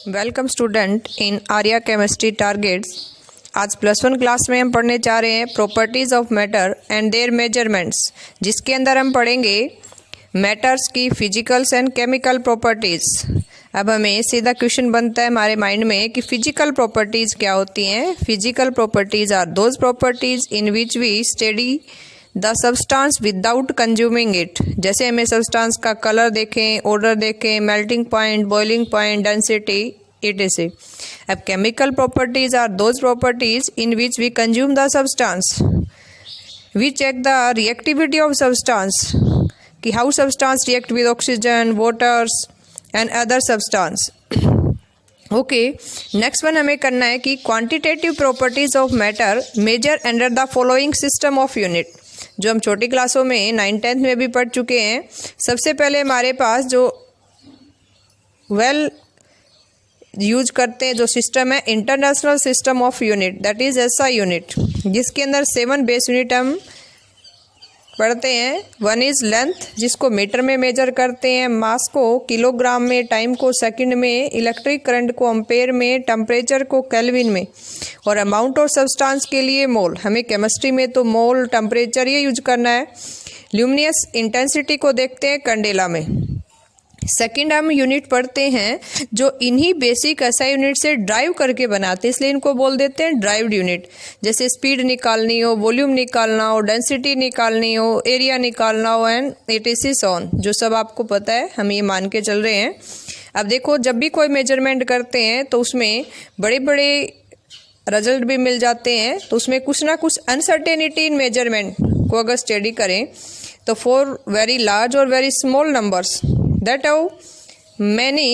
Welcome student in Arya chemistry targets. आज +1 class में हम पढ़ने जा रहे हैं properties of matter and their measurements, जिसके अंदर हम पढ़ेंगे मैटर्स की फिजिकल्स एंड केमिकल प्रॉपर्टीज़। अब हमें सीधा क्वेश्चन बनता है हमारे माइंड में कि फिजिकल प्रॉपर्टीज़ क्या होती हैं। Physical properties are those properties in which we study the substance without consuming it. जैसे हमें सब्सटेंस का कलर देखें, ऑर्डर देखें, melting point, boiling point, density etc. अब chemical properties are those properties in which we consume the substance. We check the reactivity of substance कि how substance react with oxygen, waters and other substance. Okay, next one हमें करना है कि quantitative properties of matter measure under the following system of unit, जो हम छोटी क्लासों में 9th-10th में भी पढ़ चुके हैं। सबसे पहले हमारे पास जो यूज करते हैं जो सिस्टम है international system of unit, that is SI unit, जिसके अंदर 7 बेस यूनिट हम पढ़ते हैं। 1 इज लेंथ, जिसको मीटर में मेजर करते हैं, मास को किलोग्राम में, टाइम को सेकंड में, इलेक्ट्रिक करंट को एम्पेयर में, टेम्परेचर को केल्विन में, और अमाउंट ऑफ सब्सटेंस के लिए मोल। हमें केमिस्ट्री में तो मोल, टेम्परेचर ये यूज करना है। ल्यूमिनस इंटेंसिटी को देखते हैं कैंडेला में। सेकंड हम यूनिट पढ़ते हैं जो इन्हीं बेसिक SI यूनिट से ड्राइव करके बनाते हैं, इसलिए इनको बोल देते हैं ड्राइव्ड यूनिट। जैसे स्पीड निकालनी हो, वॉल्यूम निकालना हो, डेंसिटी निकालनी हो, एरिया निकालना हो, एंड etc ऑन, जो सब आपको पता है, हम ये मान के चल रहे हैं। अब देखो, जब भी कोई मेजरमेंट करते हैं तो उसमें बड़े बड़े रिजल्ट भी मिल जाते हैं, तो उसमें कुछ ना कुछ अनसर्टेनिटी इन मेजरमेंट को अगर स्टडी करें तो फॉर वेरी लार्ज और very small numbers that have many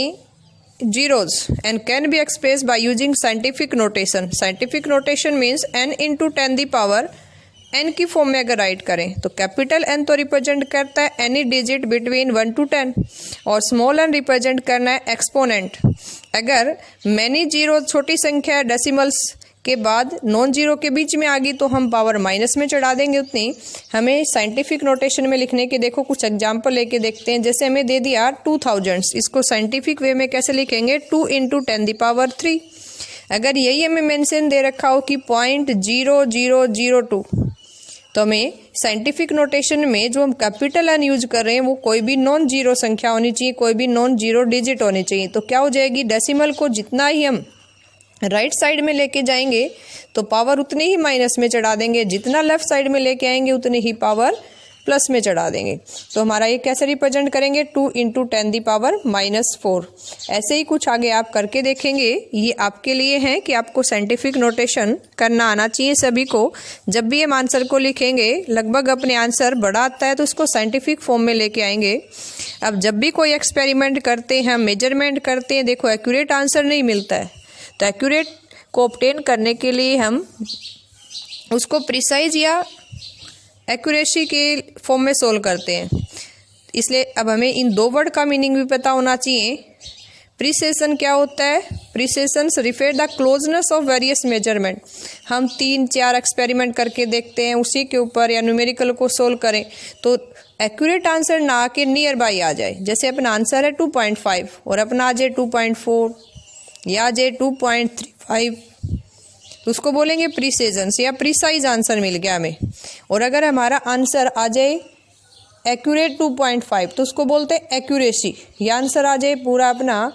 zeros and can be expressed by using scientific notation. Scientific notation means n into 10 the power n की फॉर्म में अगर राइट करें तो कैपिटल n तो represent करता है any digit between 1 to 10 और small n represent करना है एक्सपोनेंट। अगर मैनी जीरो छोटी संख्या है डेसिमल्स के बाद नॉन जीरो के बीच में आ गई तो हम पावर माइनस में चढ़ा देंगे उतनी। हमें साइंटिफिक नोटेशन में लिखने के देखो कुछ एग्जाम्पल लेके देखते हैं। जैसे हमें दे दिया 2000, इसको साइंटिफिक वे में कैसे लिखेंगे, 2 into 10⁻3। अगर यही हमें मेंशन दे रखा हो कि 0.0002, तो हमें साइंटिफिक नोटेशन में जो हम कैपिटल एन यूज कर रहे हैं वो कोई भी नॉन जीरो संख्या होनी चाहिए, कोई भी नॉन जीरो डिजिट होनी चाहिए। तो क्या हो जाएगी, डेसिमल को जितना ही हम राइट साइड में लेके जाएंगे तो पावर उतनी ही माइनस में चढ़ा देंगे, जितना लेफ्ट साइड में लेके आएंगे उतनी ही पावर प्लस में चढ़ा देंगे। तो हमारा ये कैसे रिप्रेजेंट करेंगे, 2 into 10⁻⁻4। ऐसे ही कुछ आगे आप करके देखेंगे। ये आपके लिए है कि आपको साइंटिफिक नोटेशन करना आना चाहिए सभी को। जब भी हम आंसर को लिखेंगे, लगभग अपने आंसर बड़ा आता है तो उसको साइंटिफिक फॉर्म में लेके आएंगे। अब जब भी कोई एक्सपेरिमेंट करते हैं, मेजरमेंट करते हैं, देखो एक्यूरेट आंसर नहीं मिलता है, तो एक्यूरेट को ऑब्टेन करने के लिए हम उसको प्रिसाइज या एक्यूरेसी के फॉर्म में सोल्व करते हैं। इसलिए अब हमें इन दो वर्ड का मीनिंग भी पता होना चाहिए। प्रिसिशन क्या होता है, precision refer the closeness of various measurement. हम 3-4 एक्सपेरिमेंट करके देखते हैं, उसी के ऊपर या न्यूमेरिकल को सोल्व करें तो एक्यूरेट आंसर ना आके नियर बाई आ जाए। जैसे अपना आंसर है 2.5 और अपना आ जाए 2.4 या जे 2.35, तो उसको बोलेंगे प्रिसिजन या प्रिसाइज आंसर मिल गया हमें। और अगर हमारा आंसर आ जाए एक्यूरेट 2.5 तो उसको बोलते हैं एक्यूरेसी। या आंसर आ जाए पूरा अपना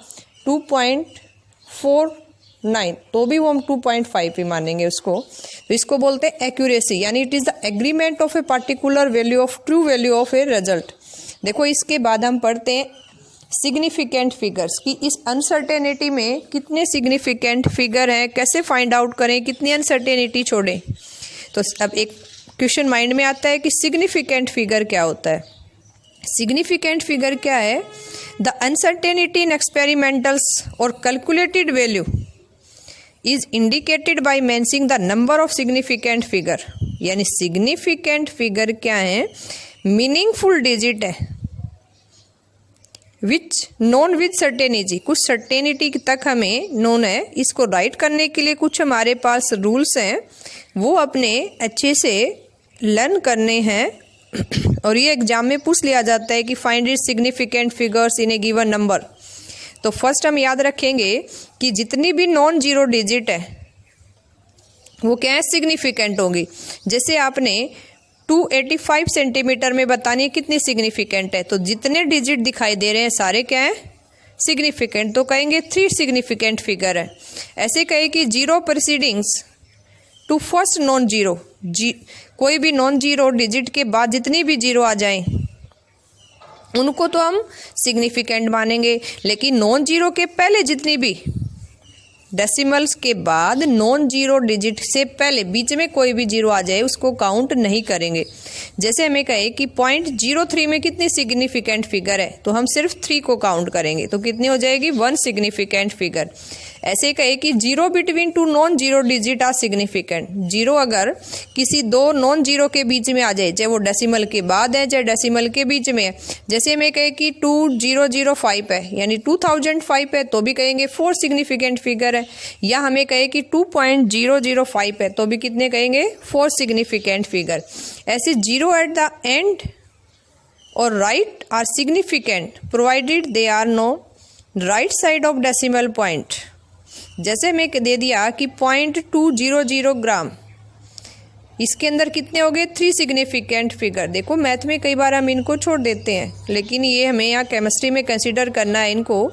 2.49 तो भी वो हम 2.5 ही मानेंगे उसको, तो इसको बोलते हैं एक्यूरेसी, यानी it is the agreement of a particular value of true value of a result. देखो, इसके बाद हम पढ़ते हैं सिग्निफिकेंट फिगर्स कि इस अनसर्टेनिटी में कितने सिग्निफिकेंट फिगर हैं, कैसे फाइंड आउट करें, कितनी अनसर्टेनिटी छोड़ें। तो अब एक क्वेश्चन माइंड में आता है कि सिग्निफिकेंट फिगर क्या होता है। सिग्निफिकेंट फिगर क्या है, द अनसर्टेनिटी इन एक्सपेरिमेंटल्स और calculated value is indicated by mentioning the number of significant figure. यानी सिग्निफिकेंट फिगर क्या है, मीनिंगफुल डिजिट है विच नॉन विथ सर्टेनिटी, कुछ सर्टेनिटी तक हमें नोन है। इसको राइट करने के लिए कुछ हमारे पास रूल्स हैं, वो अपने अच्छे से लर्न करने हैं और ये एग्जाम में पूछ लिया जाता है कि find it significant figures in A given number. तो फर्स्ट हम याद रखेंगे कि जितनी भी नॉन जीरो डिजिट है वो क्या है, सिग्निफिकेंट होगी। जैसे आपने 285 सेंटीमीटर में बतानी है कितनी सिग्निफिकेंट है, तो जितने डिजिट दिखाई दे रहे हैं सारे क्या है, सिग्निफिकेंट। तो कहेंगे 3 सिग्निफिकेंट फिगर है। ऐसे कहे कि zero precedings to first non zero, कोई भी नॉन जीरो डिजिट के बाद जितनी भी जीरो आ जाएं उनको तो हम सिग्निफिकेंट मानेंगे, लेकिन नॉन जीरो के पहले जितनी भी डेसिमल्स के बाद नॉन जीरो डिजिट से पहले बीच में कोई भी जीरो आ जाए उसको काउंट नहीं करेंगे। जैसे हमें कहे कि 0.03 में कितनी सिग्निफिकेंट फिगर है, तो हम सिर्फ 3 को काउंट करेंगे, तो कितनी हो जाएगी, 1 सिग्निफिकेंट फिगर। ऐसे कहे कि zero between 2 non zero digit are significant, zero अगर किसी 2 नॉन जीरो के बीच में आ जाए, चाहे वो डेसिमल के बाद है चाहे डेसिमल के बीच में है। जैसे हमें कहे कि 2005 है यानी 2005 है, तो भी कहेंगे 4 सिग्निफिकेंट फिगर है। या हमें कहे कि 2.005 है, तो भी कितने कहेंगे, 4 सिग्निफिकेंट फिगर। ऐसे जीरो एट द एंड और right are significant provided they are no right side of decimal point. जैसे मैं दे दिया कि 0.200 ग्राम, इसके अंदर कितने हो गए, 3 सिग्निफिकेंट फिगर। देखो मैथ में कई बार हम इनको छोड़ देते हैं, लेकिन ये हमें यहाँ केमिस्ट्री में कंसीडर करना है इनको।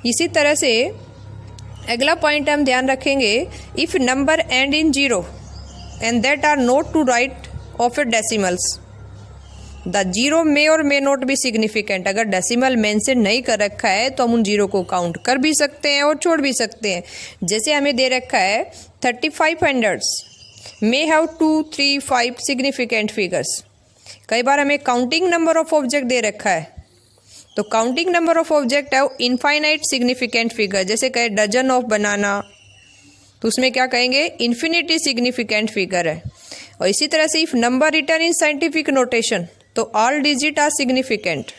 इसी तरह से अगला पॉइंट हम ध्यान रखेंगे, if number end in zero and that are not to right of a decimals the zero may और मे नॉट बी सिग्निफिकेंट। अगर डेसिमल मेंशन नहीं कर रखा है तो हम उन जीरो को काउंट कर भी सकते हैं और छोड़ भी सकते हैं। जैसे हमें दे रखा है 3500 मे हैव 2, 3, 5 सिग्निफिकेंट फिगर्स। कई बार हमें counting number of object they रखा है, तो काउंटिंग नंबर ऑफ ऑब्जेक्ट है इनफाइनाइट सिग्निफिकेंट फिगर। जैसे कहे डजन ऑफ बनाना, तो उसमें क्या कहेंगे, इन्फिनिटी सिग्निफिकेंट फिगर है। और इसी तरह से if number written in scientific notation, तो ऑल डिजिट आर सिग्निफिकेंट।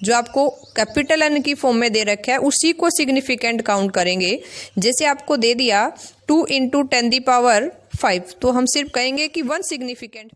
जो आपको कैपिटल एन की फॉर्म में दे रखा है उसी को सिग्निफिकेंट काउंट करेंगे। जैसे आपको दे दिया 2 × 10⁵, तो हम सिर्फ कहेंगे कि 1 सिग्निफिकेंट।